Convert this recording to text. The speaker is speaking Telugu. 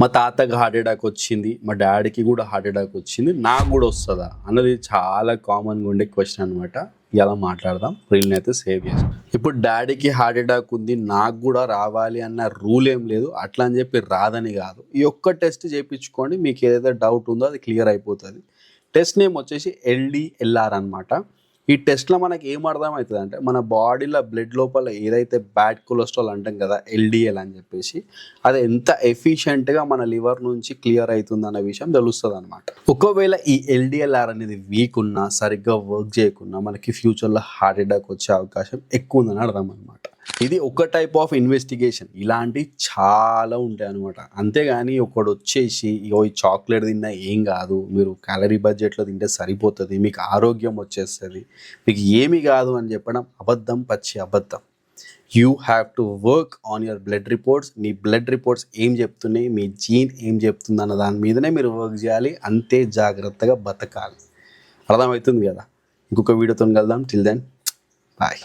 మా తాతకి హార్ట్ అటాక్ వచ్చింది, మా డాడీకి కూడా హార్ట్ అటాక్ వచ్చింది, నాకు కూడా వస్తుందా అన్నది చాలా కామన్గా ఉండే క్వశ్చన్ అనమాట. ఇలా మాట్లాడదాం, రీల్ని అయితే సేవ్ చేస్తాం. ఇప్పుడు డాడీకి హార్ట్ అటాక్ ఉంది, నాకు కూడా రావాలి అన్న రూల్ ఏం లేదు. అట్లా అని చెప్పి రాదని కాదు. ఈ ఒక్క టెస్ట్ చేయించుకోండి, మీకు ఏదైతే డౌట్ ఉందో అది క్లియర్ అయిపోతుంది. టెస్ట్ నేమ్ వచ్చేసి LDLR అనమాట. ఈ టెస్ట్లో మనకి ఏం అర్థమవుతుంది అంటే, మన బాడీలో బ్లడ్ లోపల ఏదైతే బ్యాడ్ కొలెస్ట్రాల్ అంటాం కదా, LDL అని చెప్పేసి, అది ఎంత ఎఫిషియెంట్గా మన లివర్ నుంచి క్లియర్ అవుతుంది అనే విషయం తెలుస్తుంది అనమాట. ఒకవేళ ఈ LDLR అనేది వీక్ ఉన్నా, సరిగ్గా వర్క్ చేయకున్నా మనకి ఫ్యూచర్లో హార్ట్ అటాక్ వచ్చే అవకాశం ఎక్కువ ఉందని అర్థం అనమాట. ఇది ఒక టైప్ ఆఫ్ ఇన్వెస్టిగేషన్. ఇలాంటివి చాలా ఉంటాయి అనమాట. అంతేగాని ఒకడు వచ్చేసి ఈ చాక్లెట్ తిన్నా ఏం కాదు, మీరు క్యాలరీ బడ్జెట్లో తింటే సరిపోతుంది, మీకు ఆరోగ్యం వచ్చేస్తుంది, మీకు ఏమి కాదు అని చెప్పడం అబద్ధం, పచ్చి అబద్ధం. You have to work on your blood reports. Me blood reports ఏం చెప్తున్నాయి, మీ జీన్ ఏం చెప్తుంది అన్న దాని మీదనే మీరు వర్క్ చేయాలి. అంతే జాగ్రత్తగా బతకాలి. అర్థమవుతుంది కదా. ఇంకొక వీడియోతో కలుద్దాం. Till then bye.